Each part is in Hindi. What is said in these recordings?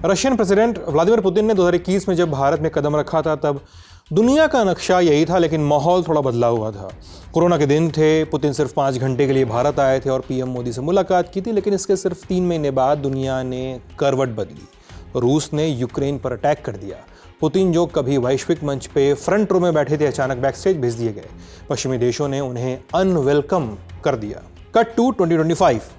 रशियन प्रेसिडेंट व्लादिमीर पुतिन ने 2021 में जब भारत में कदम रखा था तब दुनिया का नक्शा यही था, लेकिन माहौल थोड़ा बदला हुआ था। कोरोना के दिन थे, पुतिन सिर्फ 5 घंटे के लिए भारत आए थे और पीएम मोदी से मुलाकात की थी, लेकिन इसके सिर्फ 3 महीने बाद दुनिया ने करवट बदली। रूस ने यूक्रेन पर अटैक कर दिया। पुतिन जो कभी वैश्विक मंच पे फ्रंट रो में बैठे थे, अचानक बैकस्टेज भेज दिए गए। पश्चिमी देशों ने उन्हें अनवेलकम कर दिया। Cut to 2025।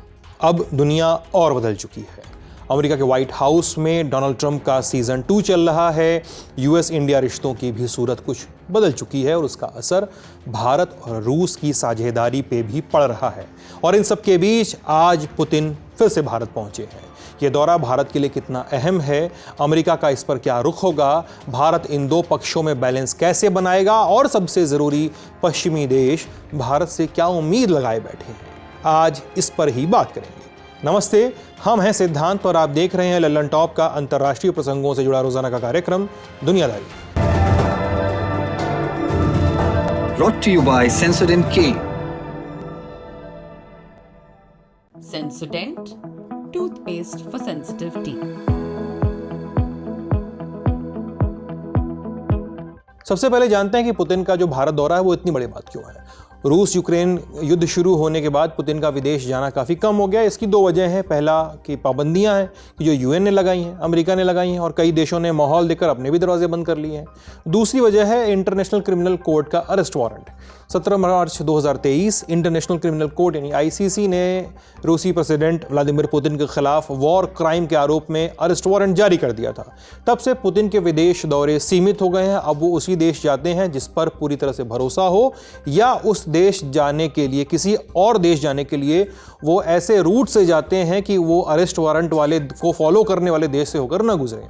अब दुनिया और बदल चुकी है। अमेरिका के व्हाइट हाउस में डोनाल्ड ट्रंप का सीजन 2 चल रहा है। यूएस इंडिया रिश्तों की भी सूरत कुछ बदल चुकी है और उसका असर भारत और रूस की साझेदारी पे भी पड़ रहा है। और इन सब के बीच आज पुतिन फिर से भारत पहुंचे हैं। ये दौरा भारत के लिए कितना अहम है, अमेरिका का इस पर क्या रुख होगा, भारत इन दो पक्षों में बैलेंस कैसे बनाएगा और सबसे ज़रूरी पश्चिमी देश भारत से क्या उम्मीद लगाए बैठे हैं, आज इस पर ही बात करेंगे। नमस्ते, हम हैं सिद्धांत और आप देख रहे हैं लल्लन टॉप का अंतर्राष्ट्रीय प्रसंगों से जुड़ा रोजाना का कार्यक्रम दुनियादारी। Brought to you by Sensodyne K. Sensodent, toothpaste for sensitive teeth. सबसे पहले जानते हैं कि पुतिन का जो भारत दौरा है वो इतनी बड़ी बात क्यों है। रूस यूक्रेन युद्ध शुरू होने के बाद पुतिन का विदेश जाना काफ़ी कम हो गया। इसकी 2 वजह हैं। पहला कि पाबंदियां हैं कि जो यूएन ने लगाई हैं, अमेरिका ने लगाई हैं और कई देशों ने माहौल देखकर अपने भी दरवाजे बंद कर लिए हैं। दूसरी वजह है इंटरनेशनल क्रिमिनल कोर्ट का अरेस्ट वारंट। 17 मार्च 2023 इंटरनेशनल क्रिमिनल कोर्ट यानी आईसीसी ने रूसी प्रेसिडेंट व्लादिमीर पुतिन के खिलाफ वॉर क्राइम के आरोप में अरेस्ट वारंट जारी कर दिया था। तब से पुतिन के विदेश दौरे सीमित हो गए हैं। अब वो उसी देश जाते हैं जिस पर पूरी तरह से भरोसा हो, या उस देश जाने के लिए, किसी और देश जाने के लिए वो ऐसे रूट से जाते हैं कि वो अरेस्ट वारंट वाले को फॉलो करने वाले देश से होकर न गुजरे।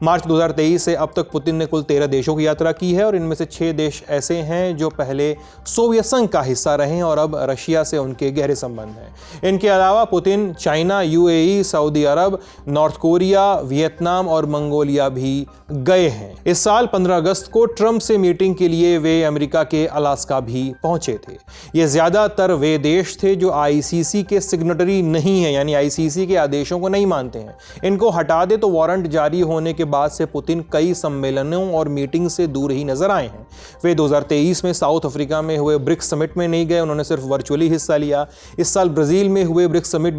मार्च 2023 से अब तक पुतिन ने कुल 13 देशों की यात्रा की है और इनमें से 6 देश ऐसे हैं जो पहले सोवियत संघ का हिस्सा रहे हैं और अब रशिया से उनके गहरे संबंध हैं। इनके अलावा पुतिन चाइना, यूएई, सऊदी अरब, नॉर्थ कोरिया, वियतनाम और मंगोलिया भी गए हैं। इस साल 15 अगस्त को ट्रंप से मीटिंग के लिए वे अमेरिका के अलास्का भी पहुंचे थे। ये ज्यादातर वे देश थे जो आईसीसी के सिग्नेटरी नहीं है, यानी आईसीसी के आदेशों को नहीं मानते हैं। इनको हटा दे तो वारंट जारी होने के बाद से पुतिन कई सम्मेलनों और मीटिंग से दूर ही नजर आए हैं। वे 2023 में साउथ अफ्रीका में हुए ब्रिक्स समिट में नहीं गए, उन्होंने सिर्फ वर्चुअली हिस्सा लिया। इस साल ब्राजील में हुए ब्रिक्स समिट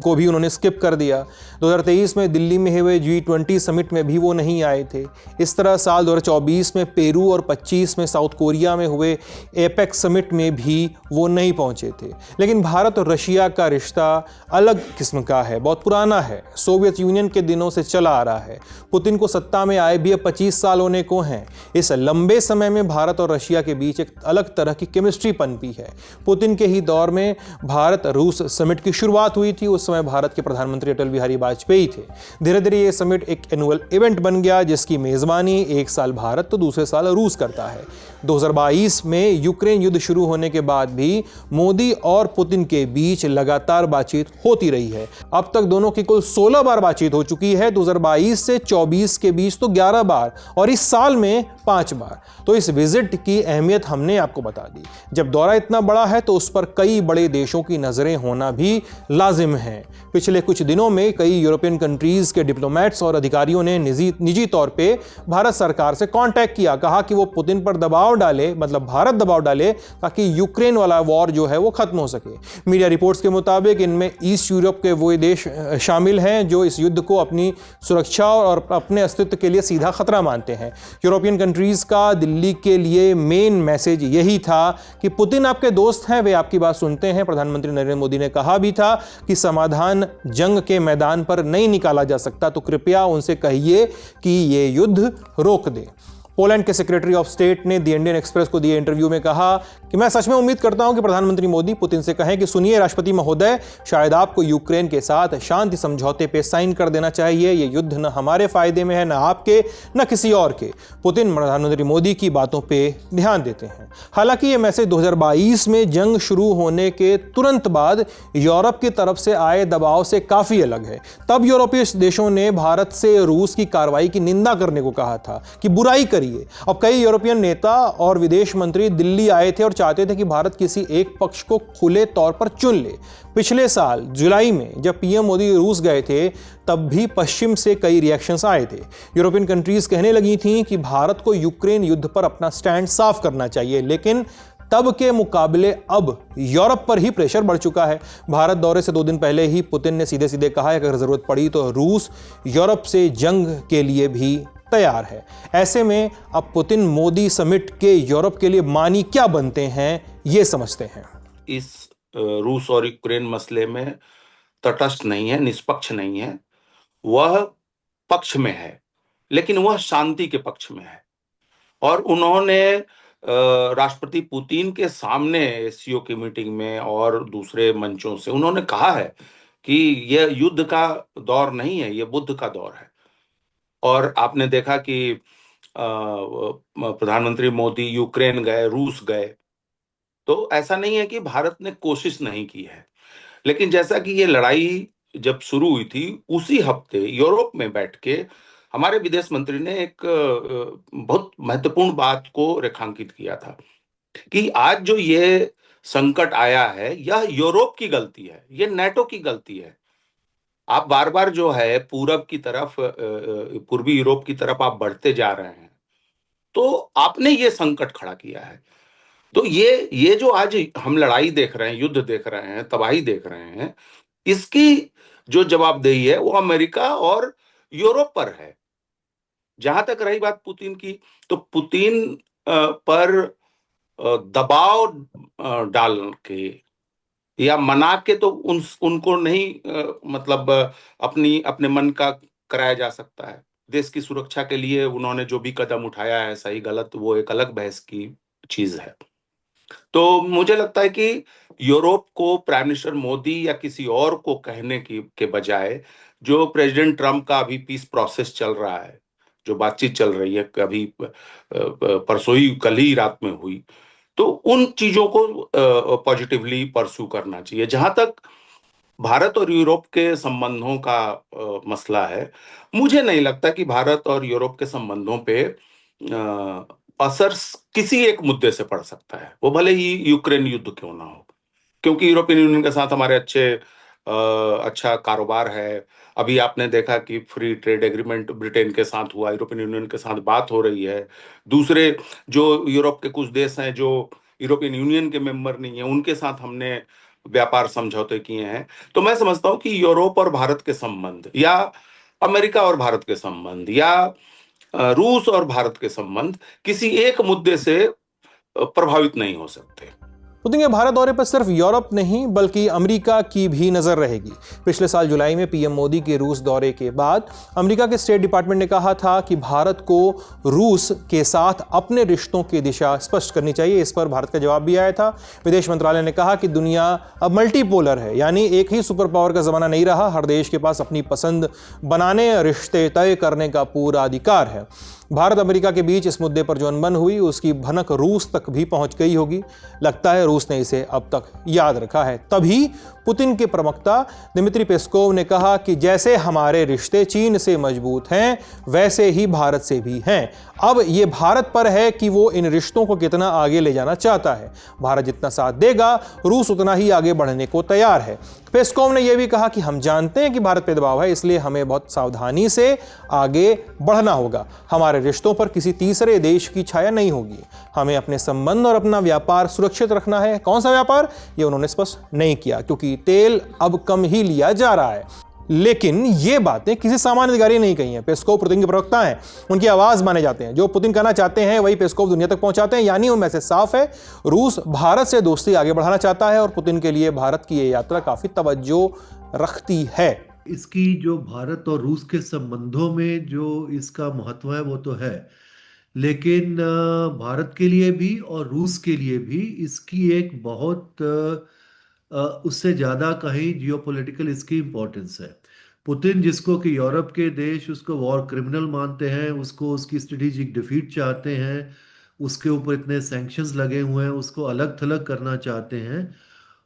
को भी उन्होंने स्किप कर दिया। 2023 में दिल्ली में हुए G20 समिट में भी वो नहीं आए थे। इस तरह साल 2024 में पेरू और 25 में साउथ कोरिया में हुए एपेक्स समिट में भी वो नहीं पहुंचे थे। लेकिन भारत और रशिया का रिश्ता अलग किस्म का है, बहुत पुराना है, सोवियत यूनियन के दिनों से चला आ रहा है। पुतिन को सत्ता में आए भी अब 25 साल होने को हैं। इस लंबे समय में भारत और रशिया के बीच एक अलग तरह की केमिस्ट्री पनपी है। पुतिन के ही दौर में भारत रूस समिट की शुरुआत हुई थी। उस समय भारत के प्रधानमंत्री अटल बिहारी वाजपेयी थे। धीरे धीरे ये समिट एक एनुअल इवेंट बन गया जिसकी मेजबानी एक साल भारत तो दूसरे साल रूस करता है। 2022 में यूक्रेन युद्ध शुरू होने के बाद भी मोदी और पुतिन के बीच लगातार बातचीत होती रही है। अब तक दोनों की कुल 16 बार बातचीत हो चुकी है। 2022 से 24 के बीच तो 11 बार और इस साल में 5 बार। तो इस विजिट की अहमियत हमने आपको बता दी। जब दौरा इतना बड़ा है तो उस पर कई बड़े देशों की नजरें होना भी लाजिम है। पिछले कुछ दिनों में कई यूरोपियन कंट्रीज के डिप्लोमेट्स और अधिकारियों ने निजी तौर पे भारत सरकार से कांटेक्ट किया, कहा कि वो पुतिन पर दबाव डाले, मतलब भारत दबाव डाले, ताकि यूक्रेन वाला वॉर जो है वो खत्म हो सके। मीडिया रिपोर्ट्स के मुताबिक इनमें ईस्ट यूरोप के वो देश शामिल हैं जो इस युद्ध को अपनी सुरक्षा और अपने अस्तित्व के लिए सीधा खतरा मानते हैं। यूरोपियन कंट्रीज का दिल्ली के लिए मेन मैसेज यही था कि पुतिन आपके दोस्त हैं, वे आपकी बात सुनते हैं। प्रधानमंत्री नरेंद्र मोदी ने कहा भी था कि समाधान जंग के मैदान पर नहीं निकाला जा सकता, तो कृपया उनसे कहिए कि ये युद्ध रोक दे। पोलैंड के सेक्रेटरी ऑफ स्टेट ने द इंडियन एक्सप्रेस को दिए इंटरव्यू में कहा कि मैं सच में उम्मीद करता हूं कि प्रधानमंत्री मोदी पुतिन से कहें कि सुनिए राष्ट्रपति महोदय, शायद आपको यूक्रेन के साथ शांति समझौते पे साइन कर देना चाहिए। ये युद्ध न हमारे फायदे में है, न आपके, न किसी और के। पुतिन प्रधानमंत्री मोदी की बातों पे ध्यान देते हैं। हालांकि ये मैसेज 2022 में जंग शुरू होने के तुरंत बाद यूरोप की तरफ से आए दबाव से काफी अलग है। तब यूरोपीय देशों ने भारत से रूस की कार्रवाई की निंदा करने को कहा था कि बुराई करिए। अब कई यूरोपियन नेता और विदेश मंत्री दिल्ली आए थे और चाहते थे कि भारत किसी एक पक्ष को खुले तौर पर चुन ले। पिछले साल जुलाई में जब पीएम मोदी रूस गए थे तब भी पश्चिम से कई रिएक्शंस आए थे। यूरोपियन कंट्रीज कहने लगी थीं कि भारत को यूक्रेन युद्ध पर अपना स्टैंड साफ करना चाहिए, लेकिन तब के मुकाबले अब यूरोप पर ही प्रेशर बढ़ चुका है। भारत दौरे से 2 दिन पहले ही पुतिन ने सीधे सीधे कहा है कि अगर जरूरत पड़ी तो रूस यूरोप से जंग के लिए भी तैयार है। ऐसे में अब पुतिन मोदी समिट के यूरोप के लिए मानी क्या बनते हैं, ये समझते हैं। इस रूस और यूक्रेन मसले में तटस्थ नहीं है, निष्पक्ष नहीं है, वह पक्ष में है, लेकिन वह शांति के पक्ष में है। और उन्होंने राष्ट्रपति पुतिन के सामने एससीओ की मीटिंग में और दूसरे मंचों से उन्होंने कहा है कि यह युद्ध का दौर नहीं है, यह बुद्ध का दौर है। और आपने देखा कि प्रधानमंत्री मोदी यूक्रेन गए, रूस गए, तो ऐसा नहीं है कि भारत ने कोशिश नहीं की है। लेकिन जैसा कि ये लड़ाई जब शुरू हुई थी, उसी हफ्ते यूरोप में बैठ के हमारे विदेश मंत्री ने एक बहुत महत्वपूर्ण बात को रेखांकित किया था कि आज जो ये संकट आया है, यह यूरोप की गलती है, ये नेटो की गलती है। आप बार बार जो है पूरब की तरफ, पूर्वी यूरोप की तरफ आप बढ़ते जा रहे हैं, तो आपने ये संकट खड़ा किया है। तो ये जो आज हम लड़ाई देख रहे हैं, युद्ध देख रहे हैं, तबाही देख रहे हैं, इसकी जो जवाबदेही है वो अमेरिका और यूरोप पर है। जहां तक रही बात पुतिन की, तो पुतिन पर दबाव डाल के या मना के तो उनको नहीं, मतलब अपने मन का कराया जा सकता है। देश की सुरक्षा के लिए उन्होंने जो भी कदम उठाया है, सही गलत, वो एक अलग बहस की चीज है। तो मुझे लगता है कि यूरोप को प्राइम मिनिस्टर मोदी या किसी और को कहने की के बजाय जो प्रेसिडेंट ट्रम्प का अभी पीस प्रोसेस चल रहा है, जो बातचीत चल रही है, कभी परसों ही, कल ही रात में हुई, तो उन चीजों को पॉजिटिवली परस्यू करना चाहिए। जहां तक भारत और यूरोप के संबंधों का मसला है, मुझे नहीं लगता कि भारत और यूरोप के संबंधों पे असर किसी एक मुद्दे से पड़ सकता है, वो भले ही यूक्रेन युद्ध क्यों ना हो, क्योंकि यूरोपियन यूनियन के साथ हमारे अच्छा कारोबार है। अभी आपने देखा कि फ्री ट्रेड एग्रीमेंट ब्रिटेन के साथ हुआ, यूरोपियन यूनियन के साथ बात हो रही है। दूसरे जो यूरोप के कुछ देश हैं जो यूरोपियन यूनियन के मेंबर नहीं है, उनके साथ हमने व्यापार समझौते किए हैं। तो मैं समझता हूं कि यूरोप और भारत के संबंध, या अमेरिका और भारत के संबंध, या रूस और भारत के संबंध किसी एक मुद्दे से प्रभावित नहीं हो सकते। पुतिन के भारत दौरे पर सिर्फ यूरोप नहीं बल्कि अमेरिका की भी नजर रहेगी। पिछले साल जुलाई में पीएम मोदी के रूस दौरे के बाद अमेरिका के स्टेट डिपार्टमेंट ने कहा था कि भारत को रूस के साथ अपने रिश्तों की दिशा स्पष्ट करनी चाहिए। इस पर भारत का जवाब भी आया था। विदेश मंत्रालय ने कहा कि दुनिया अब मल्टीपोलर है, यानी एक ही सुपर पावर का जमाना नहीं रहा। हर देश के पास अपनी पसंद बनाने, रिश्ते तय करने का पूरा अधिकार है। भारत अमेरिका के बीच इस मुद्दे पर जो अनबन हुई उसकी भनक रूस तक भी पहुंच गई होगी। लगता है रूस ने इसे अब तक याद रखा है। तभी पुतिन के प्रवक्ता दिमित्री पेस्कोव ने कहा कि जैसे हमारे रिश्ते चीन से मजबूत हैं, वैसे ही भारत से भी हैं। अब यह भारत पर है कि वो इन रिश्तों को कितना आगे ले जाना चाहता है। भारत जितना साथ देगा, रूस उतना ही आगे बढ़ने को तैयार है। पेस्कोव ने यह भी कहा कि हम जानते हैं कि भारत पे दबाव है, इसलिए हमें बहुत सावधानी से आगे बढ़ना होगा। हमारे रिश्तों पर किसी तीसरे देश की छाया नहीं होगी। हमें अपने संबंध और अपना व्यापार सुरक्षित रखना है। कौन सा व्यापार, ये उन्होंने स्पष्ट नहीं किया, क्योंकि तेल अब कम ही लिया जा रहा है। लेकिन ये बातें किसी सामान्य अधिकारी नहीं कही हैं। पेस्कोव पुतिन के प्रवक्ता हैं, उनकी आवाज माने जाते हैं। जो पुतिन कहना चाहते हैं वही पेस्कोव दुनिया तक पहुंचाते हैं। यानी वो मैसेज साफ है, रूस भारत से दोस्ती आगे बढ़ाना चाहता है और पुतिन के लिए भारत की ये यात्रा काफी तवज्जो रखती है। इसकी जो भारत और रूस के संबंधों में जो इसका महत्व है वो तो है, लेकिन भारत के लिए भी और रूस के लिए भी इसकी एक बहुत उससे ज़्यादा कहीं जियोपॉलिटिकल इसकी इम्पोर्टेंस है। पुतिन, जिसको कि यूरोप के देश उसको वॉर क्रिमिनल मानते हैं, उसको उसकी स्ट्रेटेजिक डिफीट चाहते हैं, उसके ऊपर इतने सैंक्शंस लगे हुए हैं, उसको अलग थलग करना चाहते हैं,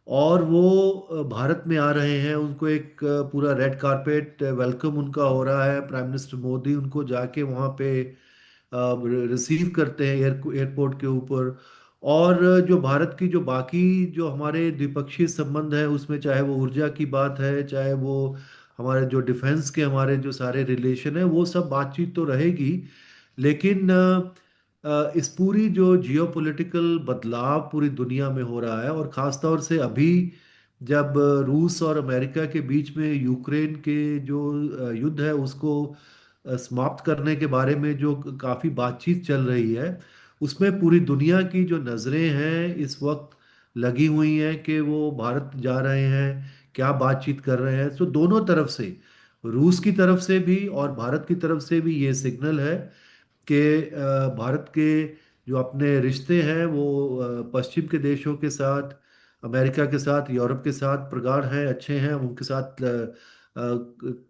और वो भारत में आ रहे हैं। उनको एक पूरा रेड कारपेट वेलकम उनका हो रहा है। प्राइम मिनिस्टर मोदी उनको जाके वहाँ पे रिसीव करते हैं एयरपोर्ट के ऊपर, और जो भारत की जो बाकी जो हमारे द्विपक्षीय संबंध है उसमें, चाहे वो ऊर्जा की बात है, चाहे वो हमारे जो डिफेंस के हमारे जो सारे रिलेशन है, वो सब बातचीत तो रहेगी। लेकिन इस पूरी जो जियोपॉलिटिकल बदलाव पूरी दुनिया में हो रहा है, और ख़ास तौर से अभी जब रूस और अमेरिका के बीच में यूक्रेन के जो युद्ध है उसको समाप्त करने के बारे में जो काफ़ी बातचीत चल रही है, उसमें पूरी दुनिया की जो नज़रें हैं इस वक्त लगी हुई हैं कि वो भारत जा रहे हैं, क्या बातचीत कर रहे हैं। तो दोनों तरफ से, रूस की तरफ से भी और भारत की तरफ से भी ये सिग्नल है कि भारत के जो अपने रिश्ते हैं वो पश्चिम के देशों के साथ, अमेरिका के साथ, यूरोप के साथ प्रगाढ़ हैं, अच्छे हैं, हम उनके साथ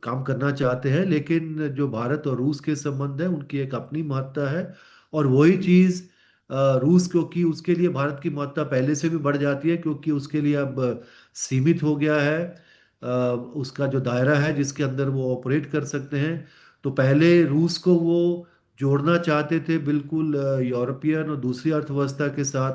काम करना चाहते हैं। लेकिन जो भारत और रूस के संबंध हैं उनकी एक अपनी महत्ता है, और वही चीज़ रूस, क्योंकि उसके लिए भारत की महत्ता पहले से भी बढ़ जाती है, क्योंकि उसके लिए अब सीमित हो गया है उसका जो दायरा है जिसके अंदर वो ऑपरेट कर सकते हैं। तो पहले रूस को वो जोड़ना चाहते थे बिल्कुल यूरोपियन और दूसरी अर्थव्यवस्था के साथ,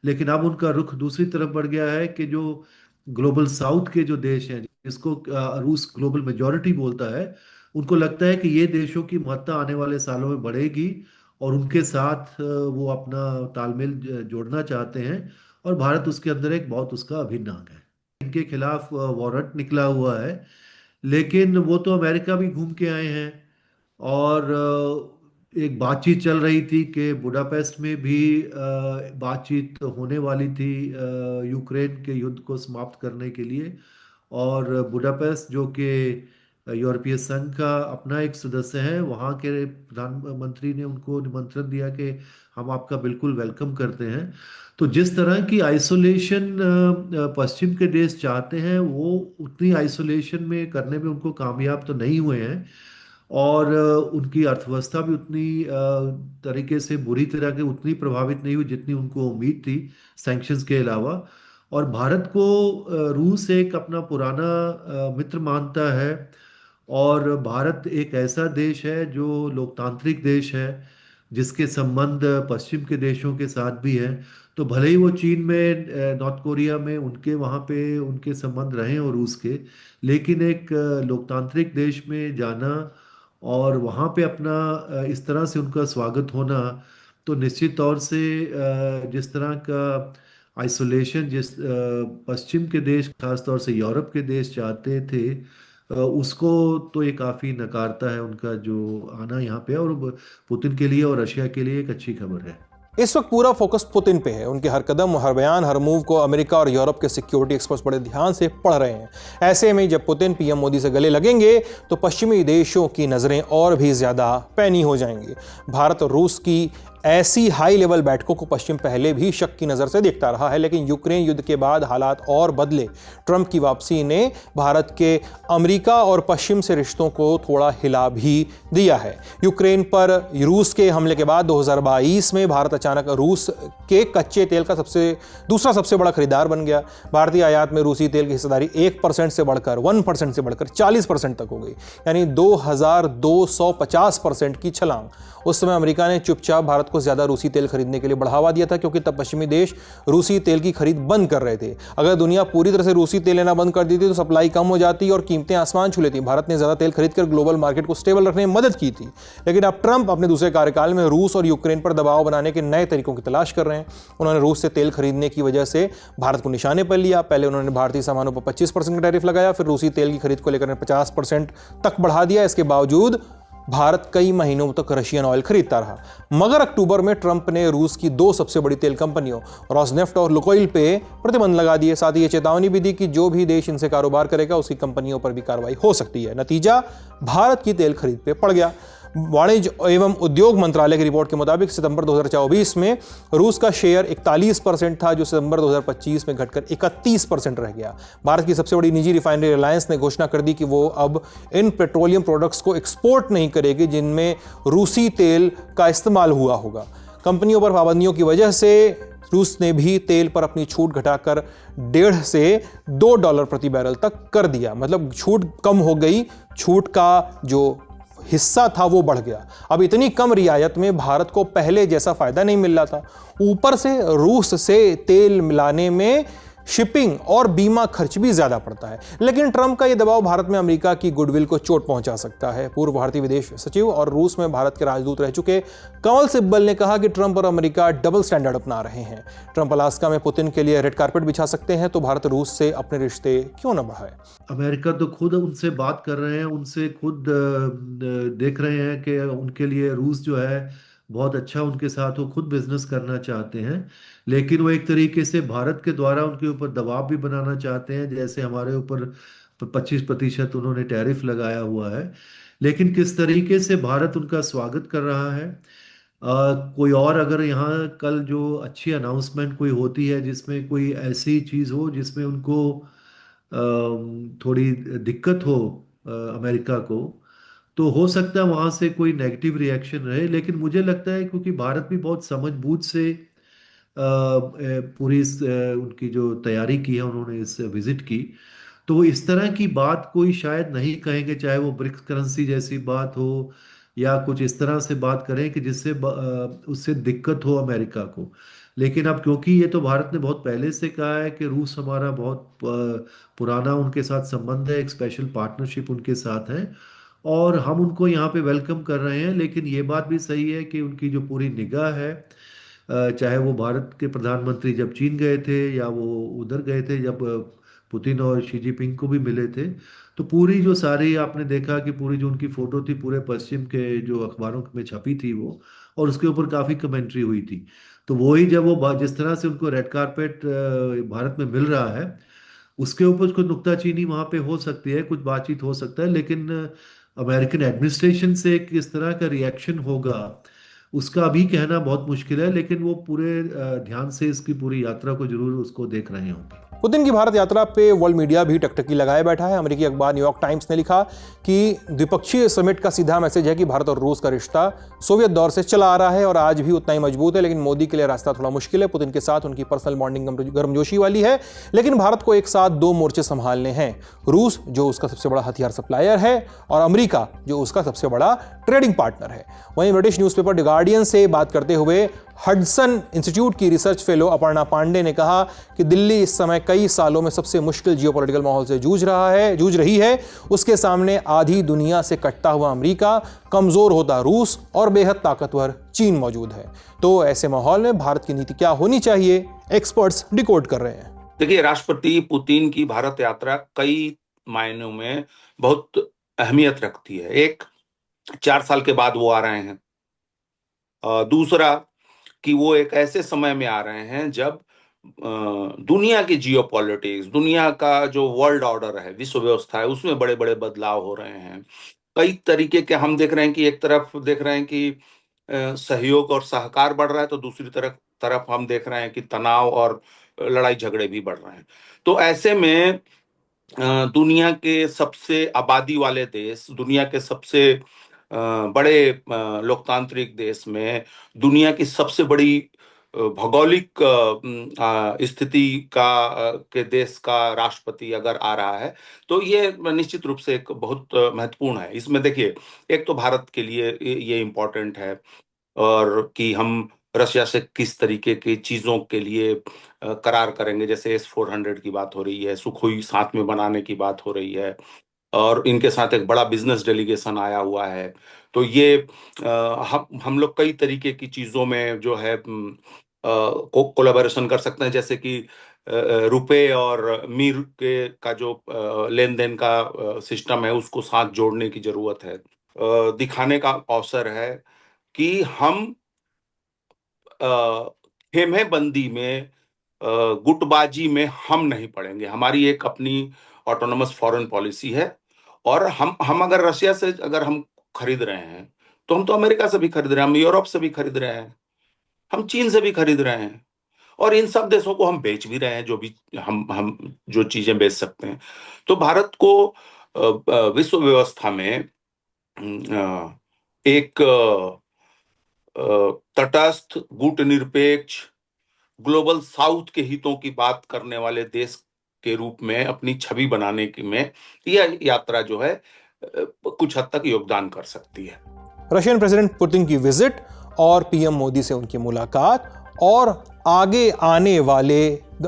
लेकिन अब उनका रुख दूसरी तरफ बढ़ गया है कि जो ग्लोबल साउथ के जो देश हैं, जिसको रूस ग्लोबल मेजॉरिटी बोलता है, उनको लगता है कि ये देशों की महत्ता आने वाले सालों में बढ़ेगी, और उनके साथ वो अपना तालमेल जोड़ना चाहते हैं। और भारत उसके अंदर एक बहुत उसका अभिन्न अंग है। इनके खिलाफ वारंट निकला हुआ है, लेकिन वो तो अमेरिका भी घूम के आए हैं। और एक बातचीत चल रही थी कि बुडापेस्ट में भी बातचीत होने वाली थी यूक्रेन के युद्ध को समाप्त करने के लिए। और बुडापेस्ट जो कि यूरोपीय संघ का अपना एक सदस्य है, वहाँ के प्रधानमंत्री ने उनको निमंत्रण दिया कि हम आपका बिल्कुल वेलकम करते हैं। तो जिस तरह की आइसोलेशन पश्चिम के देश चाहते हैं, वो उतनी आइसोलेशन में करने में उनको कामयाब तो नहीं हुए हैं। और उनकी अर्थव्यवस्था भी उतनी तरीके से बुरी तरह के उतनी प्रभावित नहीं हुई जितनी उनको उम्मीद थी सैंक्शंस के अलावा। और भारत को रूस एक अपना पुराना मित्र मानता है, और भारत एक ऐसा देश है जो लोकतांत्रिक देश है, जिसके संबंध पश्चिम के देशों के साथ भी हैं। तो भले ही वो चीन में, नॉर्थ कोरिया में उनके वहाँ पे उनके संबंध रहे और रूस के, लेकिन एक लोकतांत्रिक देश में जाना और वहाँ पे अपना इस तरह से उनका स्वागत होना, तो निश्चित तौर से जिस तरह का आइसोलेशन जिस पश्चिम के देश, खास तौर से यूरोप के देश चाहते थे, उसको तो ये काफ़ी नकारता है उनका जो आना यहाँ पे। और पुतिन के लिए और रशिया के लिए एक अच्छी खबर है। इस वक्त पूरा फोकस पुतिन पे है। उनके हर कदम, हर बयान, हर मूव को अमेरिका और यूरोप के सिक्योरिटी एक्सपर्ट्स बड़े ध्यान से पढ़ रहे हैं। ऐसे में जब पुतिन पीएम मोदी से गले लगेंगे तो पश्चिमी देशों की नज़रें और भी ज़्यादा पैनी हो जाएंगी। भारत और रूस की ऐसी हाई लेवल बैठकों को पश्चिम पहले भी शक की नज़र से देखता रहा है, लेकिन यूक्रेन युद्ध के बाद हालात और बदले। ट्रंप की वापसी ने भारत के अमेरिका और पश्चिम से रिश्तों को थोड़ा हिला भी दिया है। यूक्रेन पर रूस के हमले के बाद 2022 में भारत अचानक रूस के कच्चे तेल का दूसरा सबसे बड़ा खरीदार बन गया। भारतीय आयात में रूसी तेल की हिस्सेदारी 1% से बढ़कर 1% से बढ़कर 40% तक हो गई, यानी 2250% की छलांग। उस समय अमेरिका ने चुपचाप भारत को ज्यादा रूसी तेल खरीदने के लिए बढ़ावा दिया था, क्योंकि तब पश्चिमी देश रूसी तेल की खरीद बंद कर रहे थे। अगर दुनिया पूरी तरह से रूसी तेल लेना बंद कर देती तो सप्लाई कम हो जाती और कीमतें आसमान छू लेती। भारत ने ज्यादा तेल खरीदकर ग्लोबल मार्केट को स्टेबल रखने में मदद की थी। लेकिन अब ट्रंप अपने दूसरे कार्यकाल में रूस और यूक्रेन पर दबाव बनाने के नए तरीकों की तलाश कर रहे हैं। उन्होंने रूस से तेल खरीदने की वजह से भारत को निशाने पर लिया। पहले उन्होंने भारतीय सामानों पर 25% का टैरिफ लगाया, फिर रूसी तेल की खरीद को लेकर 50% तक बढ़ा दिया। इसके बावजूद भारत कई महीनों तक रशियन ऑयल खरीदता रहा। मगर अक्टूबर में ट्रंप ने रूस की 2 सबसे बड़ी तेल कंपनियों रोसनेफ्ट और लुकोइल पे प्रतिबंध लगा दिए। साथ ही ये चेतावनी भी दी कि जो भी देश इनसे कारोबार करेगा उसकी कंपनियों पर भी कार्रवाई हो सकती है। नतीजा, भारत की तेल खरीद पे पड़ गया। वाणिज्य एवं उद्योग मंत्रालय की रिपोर्ट के मुताबिक सितंबर 2024 में रूस का शेयर 41% था, जो सितंबर 2025 में घटकर 31% रह गया। भारत की सबसे बड़ी निजी रिफाइनरी रिलायंस ने घोषणा कर दी कि वो अब इन पेट्रोलियम प्रोडक्ट्स को एक्सपोर्ट नहीं करेगी जिनमें रूसी तेल का इस्तेमाल हुआ होगा। कंपनियों पर पाबंदियों की वजह से रूस ने भी तेल पर अपनी छूट घटाकर $1.5 से $2 प्रति बैरल तक कर दिया। मतलब छूट कम हो गई। छूट का जो हिस्सा था वो बढ़ गया। अब इतनी कम रियायत में भारत को पहले जैसा फायदा नहीं मिल रहा था। ऊपर से रूस से तेल मिलाने में शिपिंग और बीमा खर्च भी ज्यादा पड़ता है। लेकिन ट्रंप का यह दबाव भारत में अमेरिका की गुडविल को चोट पहुंचा सकता है। पूर्व भारतीय विदेश सचिव और रूस में भारत के राजदूत रह चुके कंवल सिब्बल ने कहा कि ट्रंप और अमेरिका डबल स्टैंडर्ड अपना रहे हैं। ट्रंप अलास्का में पुतिन के लिए रेड कारपेट बिछा सकते हैं, तो भारत रूस से अपने रिश्ते क्यों न बढ़ाए। अमेरिका तो खुद उनसे बात कर रहे हैं, उनसे खुद देख रहे हैं कि उनके लिए रूस जो है बहुत अच्छा, उनके साथ वो खुद बिजनेस करना चाहते हैं। लेकिन वो एक तरीके से भारत के द्वारा उनके ऊपर दबाव भी बनाना चाहते हैं, जैसे हमारे ऊपर 25% उन्होंने टैरिफ लगाया हुआ है। लेकिन किस तरीके से भारत उनका स्वागत कर रहा है, कोई और अगर यहाँ कल जो अच्छी अनाउंसमेंट कोई होती है जिसमें कोई ऐसी चीज़ हो जिसमें उनको थोड़ी दिक्कत हो अमेरिका को, तो हो सकता है वहाँ से कोई नेगेटिव रिएक्शन रहे। लेकिन मुझे लगता है क्योंकि भारत भी बहुत समझबूझ से पूरी उनकी जो तैयारी की है उन्होंने इस विजिट की, तो वो इस तरह की बात कोई शायद नहीं कहेंगे, चाहे वो ब्रिक्स करेंसी जैसी बात हो या कुछ इस तरह से बात करें कि जिससे उससे दिक्कत हो अमेरिका को। लेकिन अब क्योंकि ये तो भारत ने बहुत पहले से कहा है कि रूस हमारा बहुत पुराना उनके साथ संबंध है, एक स्पेशल पार्टनरशिप उनके साथ है और हम उनको यहाँ पे वेलकम कर रहे हैं। लेकिन ये बात भी सही है कि उनकी जो पूरी निगाह है, चाहे वो भारत के प्रधानमंत्री जब चीन गए थे या वो उधर गए थे जब पुतिन और शी जिनपिंग को भी मिले थे, तो पूरी जो सारी आपने देखा कि पूरी जो उनकी फोटो थी पूरे पश्चिम के जो अखबारों में छपी थी वो, और उसके ऊपर काफ़ी कमेंट्री हुई थी। तो वही जब वो जिस तरह से उनको रेड कारपेट भारत में मिल रहा है, उसके ऊपर कुछ नुक्ताचीनी वहाँ पे हो सकती है, कुछ बातचीत हो सकता है। लेकिन अमेरिकन एडमिनिस्ट्रेशन से किस तरह का रिएक्शन होगा उसका अभी कहना बहुत मुश्किल है। लेकिन वो पूरे ध्यान से इसकी पूरी यात्रा को जरूर उसको देख रहे होंगे। पुतिन की भारत यात्रा पे वर्ल्ड मीडिया भी टकटकी लगाए बैठा है। अमेरिकी अखबार न्यूयॉर्क टाइम्स ने लिखा कि द्विपक्षीय समिट का सीधा मैसेज है कि भारत और रूस का रिश्ता सोवियत दौर से चला आ रहा है और आज भी उतना ही मजबूत है, लेकिन मोदी के लिए रास्ता थोड़ा मुश्किल है। पुतिन के साथ उनकी पर्सनल बॉन्डिंग गर्मजोशी वाली है, लेकिन भारत को एक साथ दो मोर्चे संभालने हैं। रूस जो उसका सबसे बड़ा हथियार सप्लायर है और अमेरिका जो उसका सबसे बड़ा ट्रेडिंग पार्टनर है। वहीं ब्रिटिश न्यूज़पेपर द गार्डियन से बात करते हुए हडसन इंस्टीट्यूट की रिसर्च फेलो अपर्णा पांडे ने कहा कि दिल्ली इस समय कई सालों में सबसे मुश्किल जियोपॉलिटिकल माहौल से जूझ रही है। उसके सामने आधी दुनिया से कटता हुआ अमेरिका, कमजोर होता रूस और बेहद ताकतवर चीन मौजूद है। तो ऐसे माहौल में भारत की नीति क्या होनी चाहिए, एक्सपर्ट्स डिकोड कर रहे हैं। देखिए, राष्ट्रपति पुतिन की भारत यात्रा कई मायनों में बहुत अहमियत रखती है। एक, 4 साल के बाद वो आ रहे हैं। दूसरा कि वो एक ऐसे समय में आ रहे हैं जब दुनिया की जियोपॉलिटिक्स, दुनिया का जो वर्ल्ड ऑर्डर है, विश्व व्यवस्था है, उसमें बड़े बड़े बदलाव हो रहे हैं। कई तरीके के हम देख रहे हैं कि एक तरफ देख रहे हैं कि सहयोग और सहकार बढ़ रहा है, तो दूसरी तरफ तरफ हम देख रहे हैं कि तनाव और लड़ाई झगड़े भी बढ़ रहे हैं। तो ऐसे में दुनिया के सबसे आबादी वाले देश, दुनिया के सबसे बड़े लोकतांत्रिक देश में, दुनिया की सबसे बड़ी भौगोलिक स्थिति के देश का राष्ट्रपति अगर आ रहा है, तो ये निश्चित रूप से एक बहुत महत्वपूर्ण है। इसमें देखिए, एक तो भारत के लिए ये इम्पोर्टेंट है और कि हम रशिया से किस तरीके की चीजों के लिए करार करेंगे। जैसे S-400 की बात हो रही है, सुखोई साथ में बनाने की बात हो रही है और इनके साथ एक बड़ा बिजनेस डेलीगेशन आया हुआ है। तो ये हम लोग कई तरीके की चीजों में जो है कोलैबोरेशन कर सकते हैं। जैसे कि रुपए और मीर के का जो लेन देन का सिस्टम है, उसको साथ जोड़ने की जरूरत है। दिखाने का अवसर है कि हम खेमे बंदी में, गुटबाजी में हम नहीं पड़ेंगे। हमारी एक अपनी ऑटोनोमस फॉरेन पॉलिसी है और हम अगर रशिया से अगर हम खरीद रहे हैं, तो हम तो अमेरिका से भी खरीद रहे हैं, हम यूरोप से भी खरीद रहे हैं, हम चीन से भी खरीद रहे हैं और इन सब देशों को हम बेच भी रहे हैं, जो भी हम जो चीजें बेच सकते हैं। तो भारत को विश्व व्यवस्था में एक तटस्थ, गुटनिरपेक्ष, ग्लोबल साउथ के हितों की बात करने वाले देश के रूप में अपनी छवि बनाने की में यह यात्रा जो है कुछ हद तक योगदान कर सकती है। रशियन प्रेसिडेंट पुतिन की विजिट और पीएम मोदी से उनकी मुलाकात और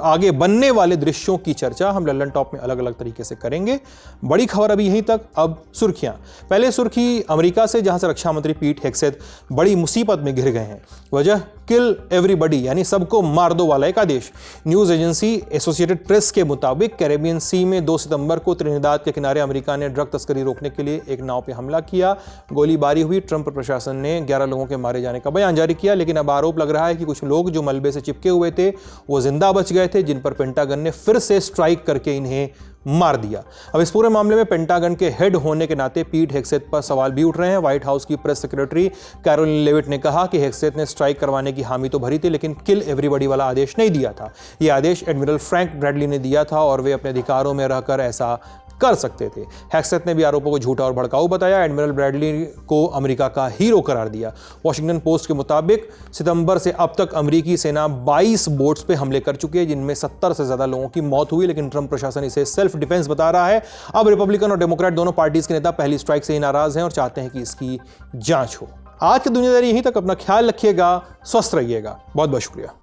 आगे बनने वाले दृश्यों की चर्चा हम लल्लन टॉप में अलग अलग तरीके से करेंगे। बड़ी खबर अभी यहीं तक, अब सुर्खियां। पहले सुर्खी अमेरिका से, जहां से रक्षा मंत्री पीट हेग्सेथ बड़ी मुसीबत में घिर गए हैं। वजह किल एवरीबडी यानी सबको मार दो वाला एक आदेश। न्यूज एजेंसी एसोसिएटेड प्रेस के मुताबिक कैरेबियन सी में 2 सितंबर को त्रिनिदाद के किनारे अमेरिका ने ड्रग तस्करी रोकने के लिए एक नाव पर हमला किया। गोलीबारी हुई। ट्रंप प्रशासन ने 11 लोगों के मारे जाने का बयान जारी किया, लेकिन अब आरोप लग रहा है कि कुछ लोग जो मलबे से चिपके हुए थे वो जिंदा बच गए थे, जिन पर पेंटागन ने फिर से स्ट्राइक करके इन्हें मार दिया। अब इस पूरे मामले में पेंटागन के हेड होने के नाते पीट हेग्सेथ पर सवाल भी उठ रहे हैं। व्हाइट हाउस की प्रेस सेक्रेटरी कैरोलिन लेविट ने कहा कि हेग्सेथ ने स्ट्राइक करवाने की हामी तो भरी थी, लेकिन किल एवरीबडी वाला आदेश नहीं दिया था। यह आदेश एडमिरल फ्रैंक ब्रैडली ने दिया था और वे अपने अधिकारों में रहकर ऐसा कर सकते थे। हेग्सेथ ने भी आरोपों को झूठा और भड़काऊ बताया। एडमिरल ब्रैडली को अमेरिका का हीरो करार दिया। वॉशिंगटन पोस्ट के मुताबिक सितंबर से अब तक अमेरिकी सेना 22 बोट्स पे हमले कर चुकी है, जिनमें 70 से ज्यादा लोगों की मौत हुई, लेकिन ट्रंप प्रशासन इसे सेल्फ डिफेंस बता रहा है। अब रिपब्लिकन और डेमोक्रेट दोनों पार्टीज के नेता पहली स्ट्राइक से ही नाराज हैं और चाहते हैं कि इसकी जांच हो। आज की दुनियादारी यहीं तक। अपना ख्याल रखिएगा, स्वस्थ रहिएगा। बहुत बहुत शुक्रिया।